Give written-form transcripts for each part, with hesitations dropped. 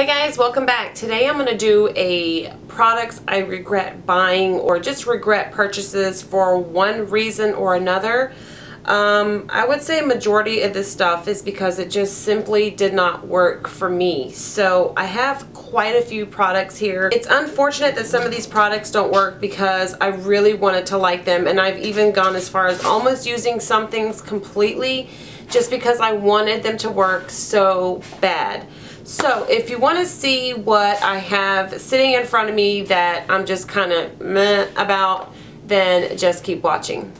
Hey guys, welcome back. Today I'm going to do a products I regret buying or just regret purchases for one reason or another. I would say majority of this stuff is because it just simply did not work for me. So I have quite a few products here. It's unfortunate that some of these products don't work because I really wanted to like them, and I've even gone as far as almost using some things completely just because I wanted them to work so bad. So if you want to see what I have sitting in front of me that I'm just kind of meh about, then just keep watching.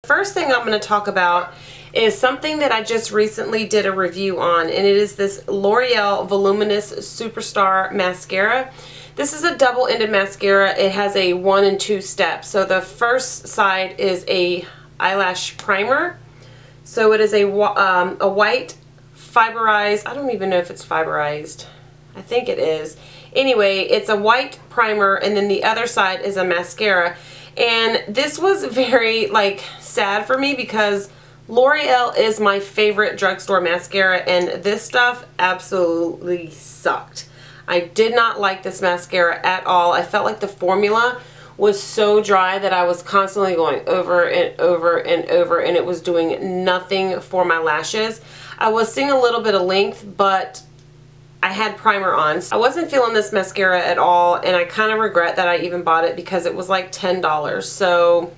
The first thing I'm going to talk about is something that I just recently did a review on, and it is this Loreal Voluminous Superstar Mascara. This is a double-ended mascara. It has a 1 and 2 step. So the first side is a eyelash primer. So it is a white fiberized, I don't even know if it's fiberized. I think it is. Anyway, it's a white primer, and then the other side is a mascara. And this was very sad for me because L'Oreal is my favorite drugstore mascara, and this stuff absolutely sucked. I did not like this mascara at all. I felt like the formula was so dry that I was constantly going over and over and over, and it was doing nothing for my lashes. I was seeing a little bit of length, but I had primer on. So I wasn't feeling this mascara at all, and I kind of regret that I even bought it because it was like $10. So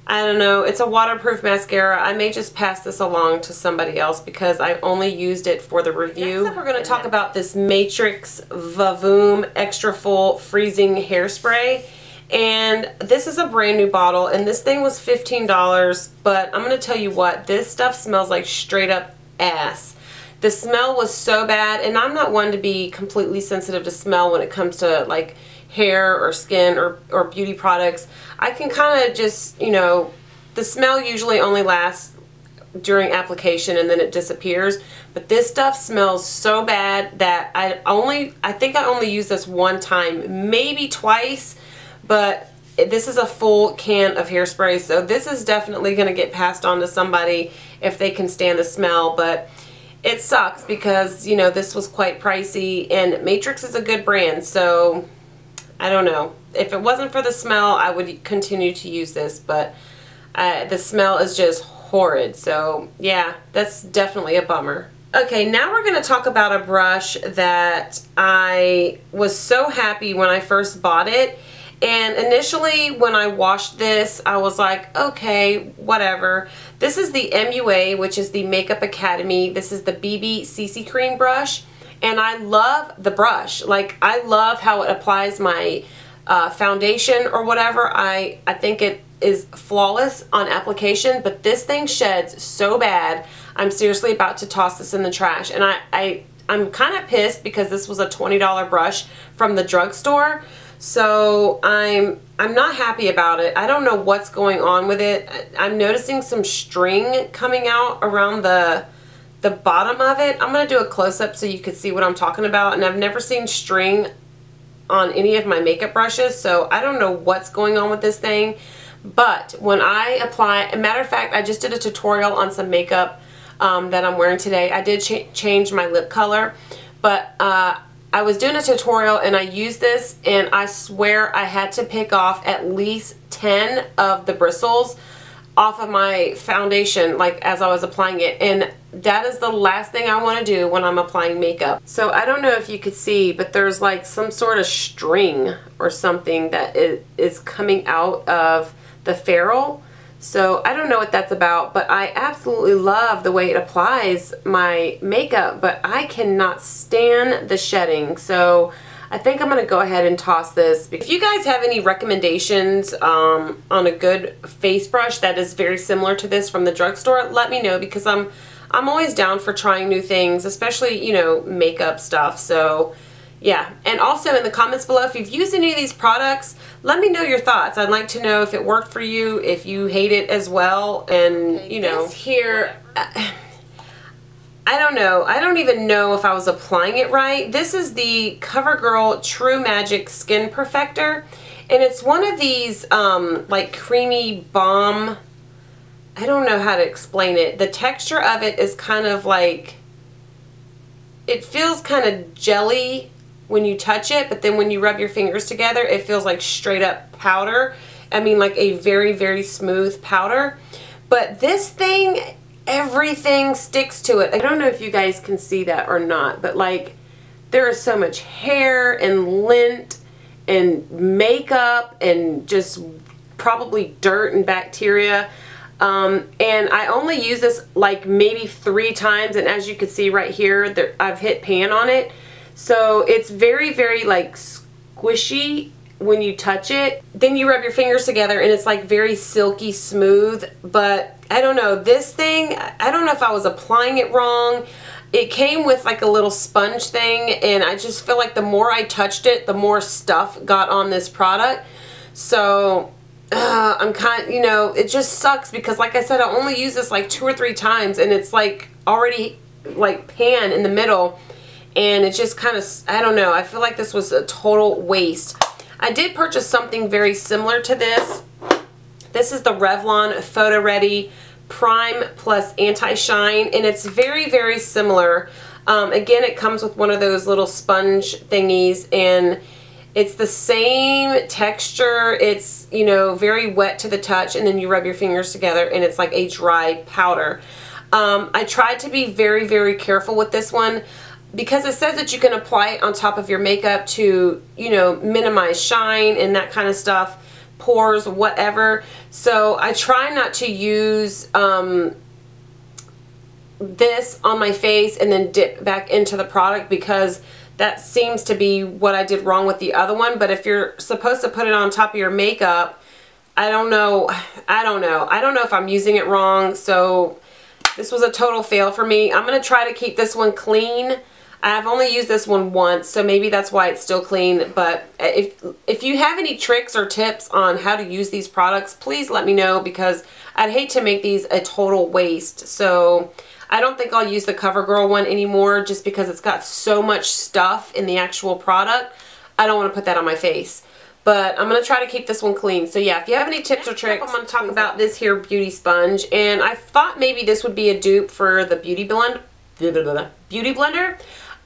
I don't know. It's a waterproof mascara. I may just pass this along to somebody else because I only used it for the review. Next up, we're going to talk about this Matrix Vavoom Extra Full Freezing Hairspray. And this is a brand new bottle, and this thing was $15, but I'm going to tell you what, this stuff smells like straight up ass. The smell was so bad, and I'm not one to be completely sensitive to smell when it comes to like hair or skin or beauty products. I can kind of just, you know, the smell usually only lasts during application and then it disappears, but this stuff smells so bad that I think I only used this one time, maybe twice. But this is a full can of hairspray, so this is definitely going to get passed on to somebody if they can stand the smell. But it sucks because, you know, this was quite pricey, and Matrix is a good brand, so I don't know. If it wasn't for the smell, I would continue to use this, but the smell is just horrid. So yeah, that's definitely a bummer. Okay, now we're going to talk about a brush that I was so happy when I first bought it. And initially when I washed this, I was like, okay, whatever. This is the MUA, which is the Makeup Academy. This is the BB CC Cream brush. And I love the brush. Like, I love how it applies my foundation or whatever. I think it is flawless on application, but this thing sheds so bad. I'm seriously about to toss this in the trash. And I'm kind of pissed because this was a $20 brush from the drugstore. So I'm not happy about it. I don't know what's going on with it. I'm noticing some string coming out around the bottom of it. I'm going to do a close-up so you can see what I'm talking about. And I've never seen string on any of my makeup brushes, so I don't know what's going on with this thing. But when I apply, a matter of fact, I just did a tutorial on some makeup that I'm wearing today. I did change my lip color, but I was doing a tutorial and I used this, and I swear I had to pick off at least 10 of the bristles off of my foundation, like as I was applying it, and that is the last thing I want to do when I'm applying makeup. So I don't know if you could see, but there's like some sort of string or something that is coming out of the ferrule. So I don't know what that's about, but I absolutely love the way it applies my makeup, but I cannot stand the shedding. So I think I'm going to go ahead and toss this. If you guys have any recommendations on a good face brush that is very similar to this from the drugstore, let me know, because I'm always down for trying new things, especially, you know, makeup stuff. So yeah, and also in the comments below, if you've used any of these products, let me know your thoughts. I'd like to know if it worked for you, if you hate it as well, and you know, here, I don't know. I don't even know if I was applying it right. This is the CoverGirl True Magic Skin Perfector, and it's one of these like creamy balm. I don't know how to explain it. The texture of it is kind of like, it feels kind of jelly when you touch it, but then when you rub your fingers together, it feels like straight up powder. I mean, like a very, very smooth powder. But this thing, everything sticks to it. I don't know if you guys can see that or not, but like there is so much hair and lint and makeup and just probably dirt and bacteria. And I only use this like maybe 3 times, and as you can see right here, I've hit pan on it. So it's very, very like squishy when you touch it. Then you rub your fingers together and it's like very silky smooth. But I don't know, this thing, I don't know if I was applying it wrong. It came with like a little sponge thing, and I just feel like the more I touched it, the more stuff got on this product. So I'm kind of, you know, it just sucks because like I said, I only use this like 2 or 3 times, and it's like already like pan in the middle, and it just kind of, I don't know, I feel like this was a total waste. I did purchase something very similar to this. This is the Revlon Photo Ready Prime Plus Anti-Shine, and it's very, very similar. Again, it comes with one of those little sponge thingies, and it's the same texture. It's, you know, very wet to the touch, and then you rub your fingers together and it's like a dry powder. I tried to be very, very careful with this one because it says that you can apply it on top of your makeup to, you know, minimize shine and that kind of stuff, pores, whatever. So I try not to use this on my face and then dip back into the product, because that seems to be what I did wrong with the other one. But if you're supposed to put it on top of your makeup, I don't know if I'm using it wrong. So this was a total fail for me. I'm going to try to keep this one clean. I've only used this one once, so maybe that's why it's still clean. But if you have any tricks or tips on how to use these products, please let me know, because I'd hate to make these a total waste. So I don't think I'll use the Covergirl one anymore, just because it's got so much stuff in the actual product. I don't want to put that on my face. But I'm going to try to keep this one clean. So yeah, if you have any tips or tricks, I'm going to talk about this here beauty sponge. And I thought maybe this would be a dupe for the Beauty Blender.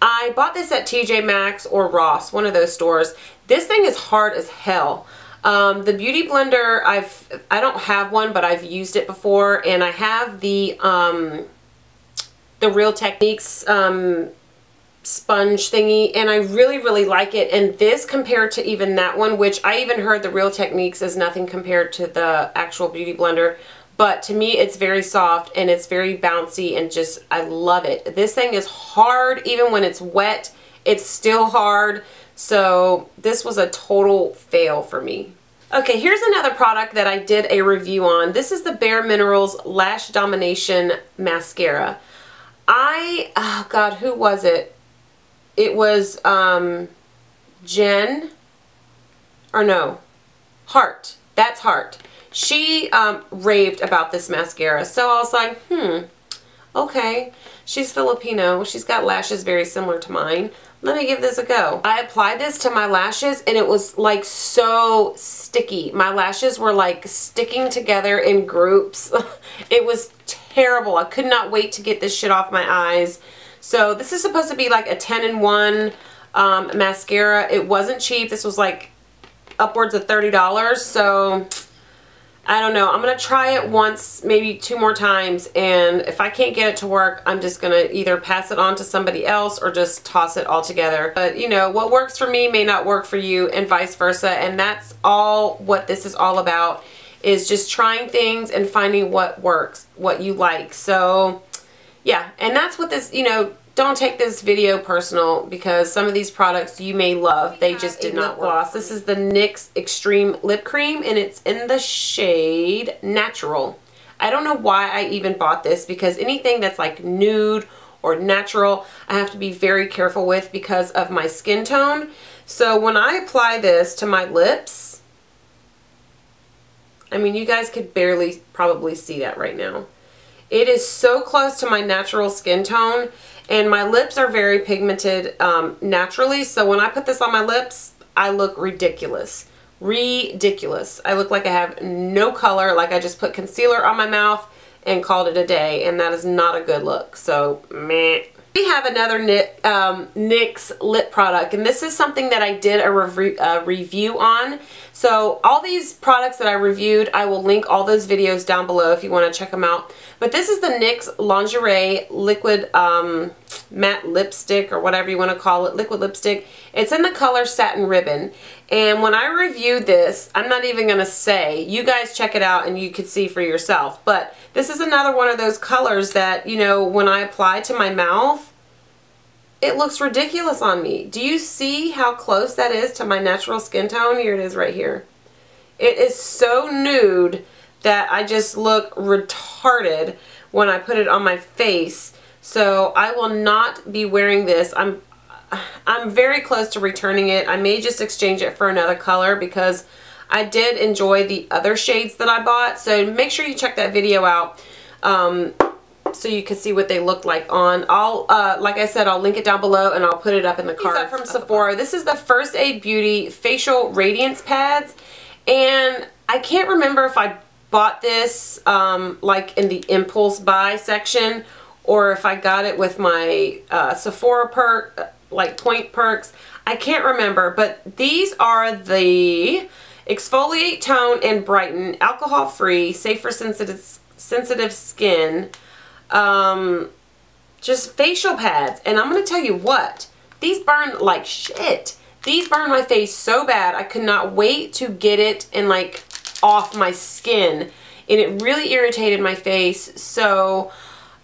I bought this at TJ Maxx or Ross, one of those stores. This thing is hard as hell. The Beauty Blender, I don't have one, but I've used it before, and I have the Real Techniques sponge thingy, and I really, really like it. And this, compared to even that one, which I even heard the Real Techniques is nothing compared to the actual Beauty Blender, but to me it's very soft and it's very bouncy, and just, I love it. This thing is hard. Even when it's wet, it's still hard. So this was a total fail for me. Okay, here's another product that I did a review on. This is the Bare Minerals Lash Domination Mascara. Oh God, who was it? It was Jen, or no, Heart. That's Heart. She raved about this mascara. So I was like, okay. She's Filipino. She's got lashes very similar to mine. Let me give this a go. I applied this to my lashes, and it was like so sticky. My lashes were like sticking together in groups. It was terrible. I could not wait to get this shit off my eyes. So this is supposed to be like a 10-in-1 mascara. It wasn't cheap. This was like upwards of $30. So I don't know. I'm going to try it once, maybe 2 more times, and if I can't get it to work, I'm just going to either pass it on to somebody else or just toss it all together. But you know, what works for me may not work for you, and vice versa, and that's all what this is all about, is just trying things and finding what works, what you like. So yeah, and that's what this, you know, don't take this video personal, because some of these products you may love, they just did not work. This is the NYX Extreme Lip Cream, and it's in the shade Natural. I don't know why I even bought this, because anything that's like nude or natural, I have to be very careful with because of my skin tone. So when I apply this to my lips, I mean, you guys could barely probably see that right now. It is so close to my natural skin tone, and my lips are very pigmented naturally, so when I put this on my lips, I look ridiculous. Ridiculous. I look like I have no color, like I just put concealer on my mouth and called it a day, and that is not a good look. So, meh. We have another NYX lip product, and this is something that I did a review on. So all these products that I reviewed, I will link all those videos down below if you want to check them out. But this is the NYX Lingerie Liquid Matte Lipstick, or whatever you want to call it, liquid lipstick. It's in the color Satin Ribbon. And when I reviewed this, I'm not even going to say, you guys check it out and you can see for yourself. But this is another one of those colors that, you know, when I apply to my mouth, it looks ridiculous on me. Do you see how close that is to my natural skin tone? Here it is right here. It is so nude that I just look retarded when I put it on my face. So I will not be wearing this. I'm very close to returning it. I may just exchange it for another color because I did enjoy the other shades that I bought. So make sure you check that video out so you can see what they look like on. Like I said, I'll link it down below and I'll put it up in the card. From Sephora. This is the First Aid Beauty Facial Radiance Pads. And I can't remember if I bought this like in the impulse buy section or if I got it with my Sephora point perks. I can't remember, but these are the Exfoliate, Tone, and Brighten, alcohol-free, safe for sensitive skin, just facial pads. And I'm going to tell you what, these burn like shit. These burn my face so bad. I could not wait to get it and like off my skin, and it really irritated my face. So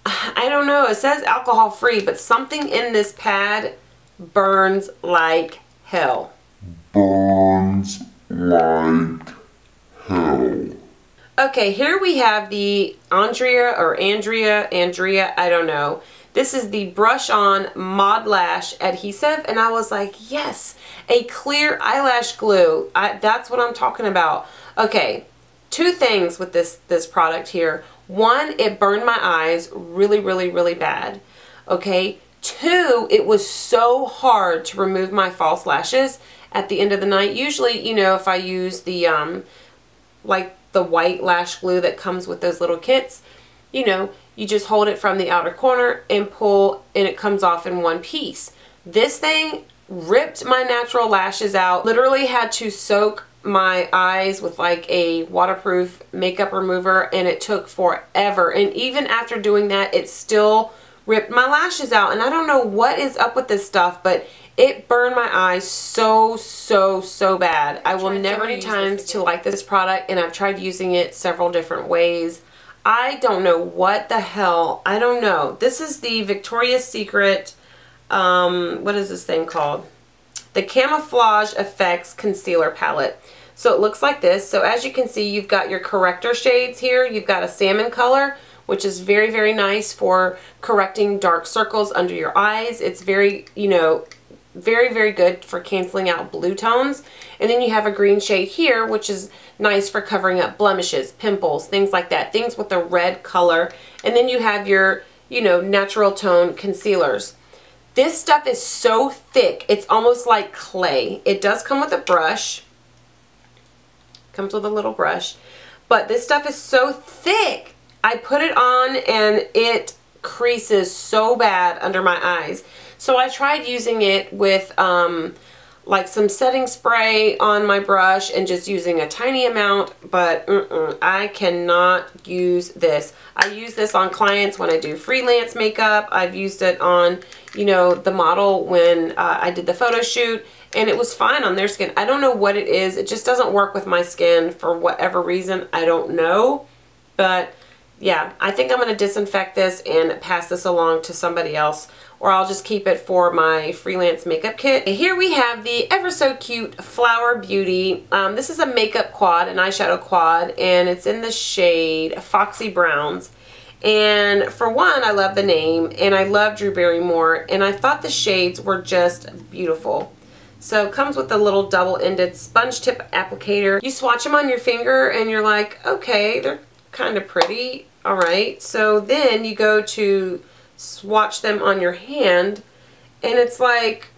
I don't know, it says alcohol free, but something in this pad burns like hell. Burns like hell. Okay, here we have the Andrea, I don't know. This is the Brush On Mod Lash Adhesive, and I was like, yes, a clear eyelash glue. That's what I'm talking about. Okay, two things with this product here. One, it burned my eyes really, really, really bad. Okay. Two, it was so hard to remove my false lashes at the end of the night. Usually, you know, if I use the like the white lash glue that comes with those little kits, you know, you just hold it from the outer corner and pull, and it comes off in one piece. This thing ripped my natural lashes out. Literally had to soak my eyes with like a waterproof makeup remover, and it took forever. And even after doing that, it still ripped my lashes out. And I don't know what is up with this stuff, but it burned my eyes so bad. I will never use times to like this product, and I've tried using it several different ways. I don't know what the hell. I don't know. This is the Victoria's Secret, what is this thing called? The Camouflage Effects Concealer Palette. So it looks like this. So as you can see, you've got your corrector shades here. You've got a salmon color, which is very, very nice for correcting dark circles under your eyes. It's very, you know, very, very good for canceling out blue tones. And then you have a green shade here, which is nice for covering up blemishes, pimples, things like that. Things with a red color. And then you have your, you know, natural tone concealers. This stuff is so thick, it's almost like clay. It does come with a brush. Comes with a little brush. But this stuff is so thick. I put it on and it creases so bad under my eyes. So I tried using it with like some setting spray on my brush and just using a tiny amount, but I cannot use this. I use this on clients when I do freelance makeup. I've used it on, you know, the model when I did the photo shoot, and it was fine on their skin. I don't know what it is. It just doesn't work with my skin for whatever reason. I don't know, but yeah, I think I'm going to disinfect this and pass this along to somebody else, or I'll just keep it for my freelance makeup kit. Here we have the ever so cute Flower Beauty. This is a makeup quad, an eyeshadow quad, and it's in the shade Foxy Browns. And for one, I love the name, and I love Drew Barrymore, and I thought the shades were just beautiful. So it comes with a little double-ended sponge tip applicator. You swatch them on your finger, and you're like, okay, they're kind of pretty. All right, so then you go to swatch them on your hand, and it's like,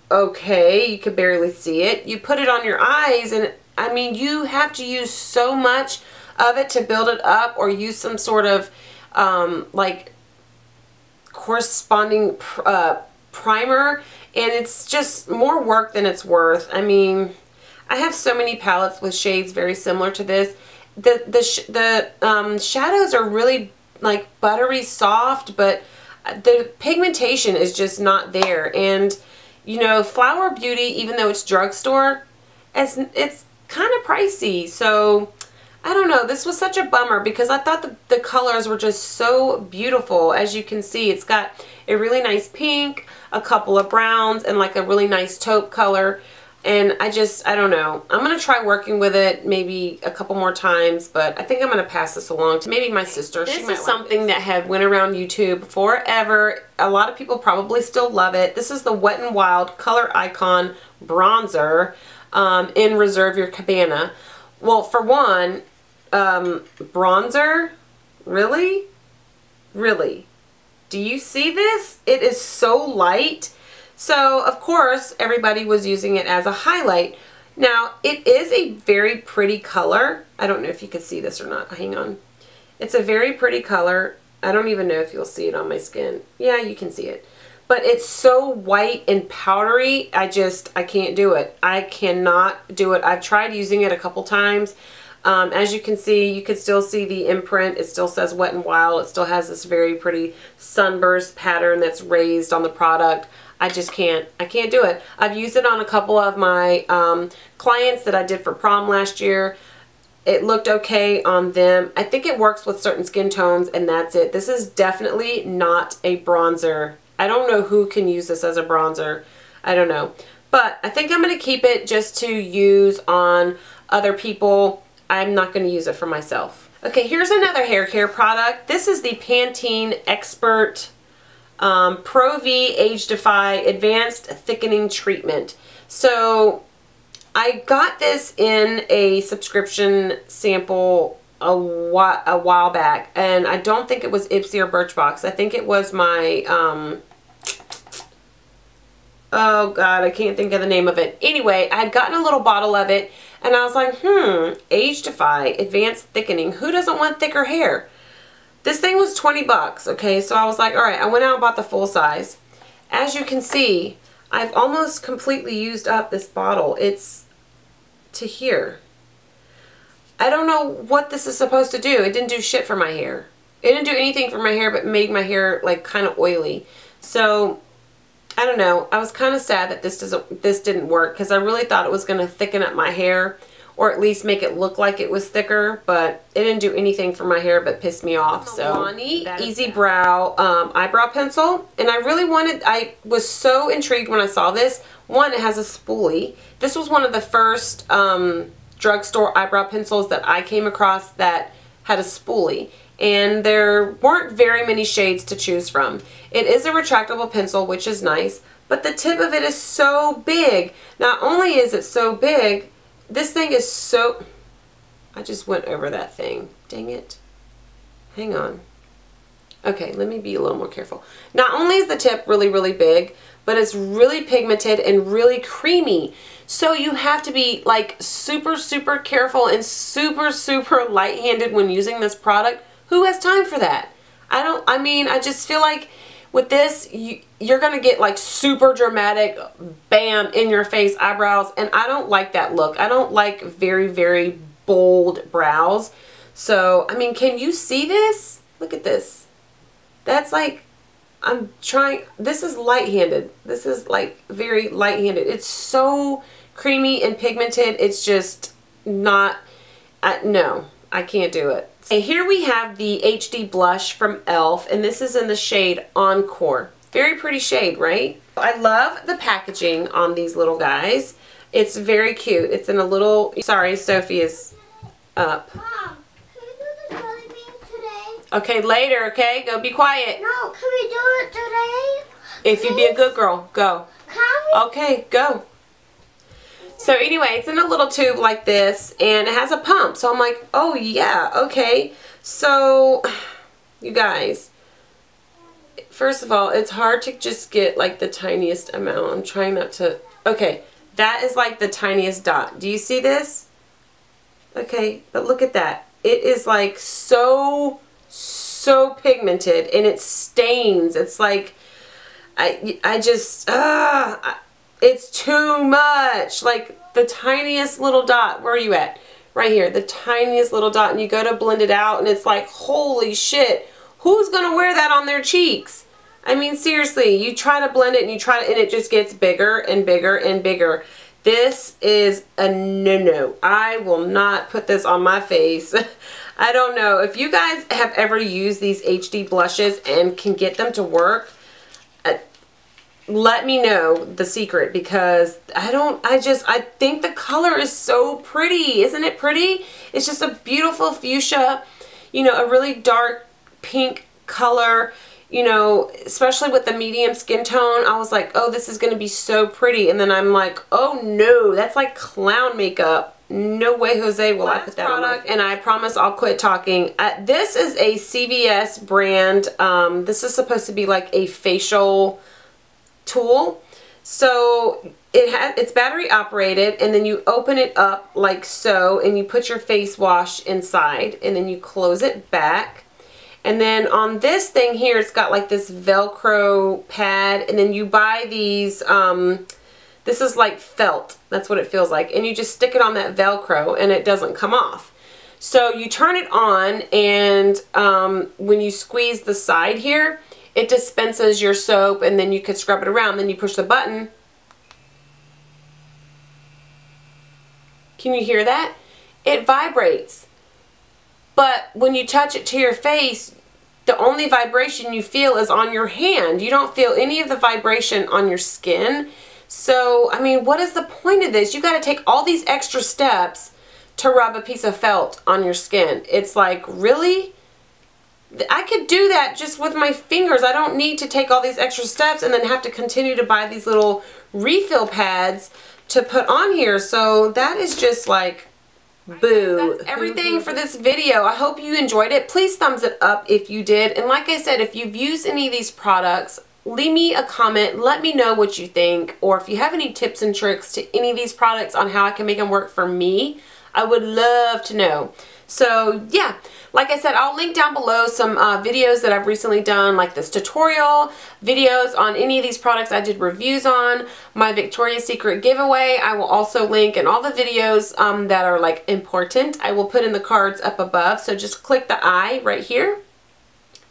okay, you could barely see it. You put it on your eyes, and I mean, you have to use so much of it to build it up, or use some sort of like corresponding primer, and it's just more work than it's worth. I mean, I have so many palettes with shades very similar to this. The shadows are really like buttery soft, but the pigmentation is just not there. And you know, Flower Beauty, even though it's drugstore, it's kind of pricey. So I don't know, this was such a bummer because I thought the colors were just so beautiful. As you can see, it's got a really nice pink, a couple of browns, and like a really nice taupe color. And I don't know. I'm going to try working with it maybe a couple more times, but I think I'm going to pass this along to maybe my sister. This is something that had went around YouTube forever. A lot of people probably still love it. This is the Wet n Wild Color Icon Bronzer in Reserve Your Cabana. Well, for one, bronzer? Really? Really? Do you see this? It is so light. So, of course, everybody was using it as a highlight. Now, it is a very pretty color. I don't know if you can see this or not. Hang on. It's a very pretty color. I don't even know if you'll see it on my skin. Yeah, you can see it. But it's so white and powdery, I can't do it. I cannot do it. I've tried using it a couple times. As you can see, you can still see the imprint. It still says Wet n Wild. It still has this very pretty sunburst pattern that's raised on the product. I can't do it. I've used it on a couple of my clients that I did for prom last year. It looked okay on them. I think it works with certain skin tones, and that's it. This is definitely not a bronzer. I don't know who can use this as a bronzer. I don't know. But I think I'm going to keep it just to use on other people. I'm not going to use it for myself. Okay, here's another hair care product. This is the Pantene Expert Pro V Age Defy Advanced Thickening Treatment. So I got this in a subscription sample a while back, and I don't think it was Ipsy or Birchbox. I think it was my oh god, I can't think of the name of it. Anyway, I had gotten a little bottle of it, and I was like, Age Defy Advanced Thickening. Who doesn't want thicker hair? This thing was 20 bucks, okay? So I was like, all right, I went out and bought the full size. As you can see, I've almost completely used up this bottle. It's to here. I don't know what this is supposed to do. It didn't do shit for my hair. It didn't do anything for my hair but made my hair like kind of oily. So I don't know. I was kind of sad that this didn't work because I really thought it was going to thicken up my hair, or at least make it look like it was thicker, but it didn't do anything for my hair but pissed me off. So Easy Brow Eyebrow Pencil, and I was so intrigued when I saw this. One, it has a spoolie. This was one of the first drugstore eyebrow pencils that I came across that had a spoolie, and there weren't very many shades to choose from. It is a retractable pencil, which is nice, but the tip of it is so big. Not only is it so big, this thing is so... I just went over that thing. Dang it. Hang on. Okay, let me be a little more careful. Not only is the tip really, really big, but it's really pigmented and really creamy. So you have to be like super, super careful and super, super light-handed when using this product. Who has time for that? I just feel like with this, you're going to get like super dramatic, bam, in your face eyebrows, and I don't like that look. I don't like very, very bold brows. So, I mean, can you see this? Look at this. That's like, this is light-handed. This is like very light-handed. It's so creamy and pigmented. It's just not, no, I can't do it. And here we have the HD blush from e.l.f. and this is in the shade Encore. Very pretty shade, right? I love the packaging on these little guys. It's very cute. It's in a little... Sorry, Sophie is up. Mom, can we do the jelly beans today? Okay, later, okay? Go be quiet. No, can we do it today? If you be a good girl, go. Can we? Okay, go. So anyway, it's in a little tube like this, and it has a pump. So I'm like, oh yeah, okay. So, you guys, first of all, it's hard to just get like the tiniest amount. I'm trying not to, okay, that is like the tiniest dot. Do you see this? Okay, but look at that. It is like so so pigmented and it stains. It's like, I just, it's too much. Like the tiniest little dot. Where are you at? Right here. The tiniest little dot, and you go to blend it out and it's like, holy shit. Who's going to wear that on their cheeks? I mean, seriously, you try to blend it and you try to, and it just gets bigger and bigger and bigger. This is a no-no. I will not put this on my face. I don't know. If you guys have ever used these HD blushes and can get them to work, let me know the secret, because I think the color is so pretty. Isn't it pretty? It's just a beautiful fuchsia, you know, a really dark pink color, you know, especially with the medium skin tone. I was like, oh, this is going to be so pretty. And then I'm like, oh no, that's like clown makeup. No way, Jose, will I put that on my face. And I promise I'll quit talking. This is a CVS brand. This is supposed to be like a facial tool. So it's battery operated, and then you open it up like so, and you put your face wash inside, and then you close it back. And then on this thing here, it's got like this Velcro pad, and then you buy these, this is like felt, that's what it feels like, and you just stick it on that Velcro and it doesn't come off. So you turn it on, and when you squeeze the side here, it dispenses your soap, and then you can scrub it around. Then you push the button. Can you hear that? It vibrates. But when you touch it to your face, the only vibration you feel is on your hand. You don't feel any of the vibration on your skin. So, I mean, what is the point of this? You got to take all these extra steps to rub a piece of felt on your skin. It's like, really? I could do that just with my fingers. I don't need to take all these extra steps and then have to continue to buy these little refill pads to put on here. So that is just like, boo. That's everything for this video. I hope you enjoyed it. Please thumbs it up if you did. And like I said, if you've used any of these products, leave me a comment. Let me know what you think. Or if you have any tips and tricks to any of these products on how I can make them work for me, I would love to know. So yeah, like I said, I'll link down below some videos that I've recently done, like this tutorial, videos on any of these products I did reviews on, my Victoria's Secret giveaway. I will also link, and all the videos that are like important, I will put in the cards up above. So just click the I right here.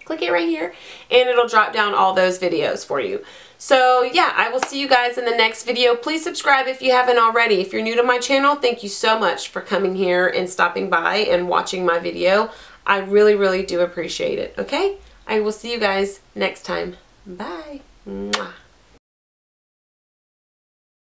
Click it right here, and it'll drop down all those videos for you. So yeah, I will see you guys in the next video. Please subscribe if you haven't already. If you're new to my channel, thank you so much for coming here and stopping by and watching my video. I really, really do appreciate it, okay? I will see you guys next time. Bye. Mwah.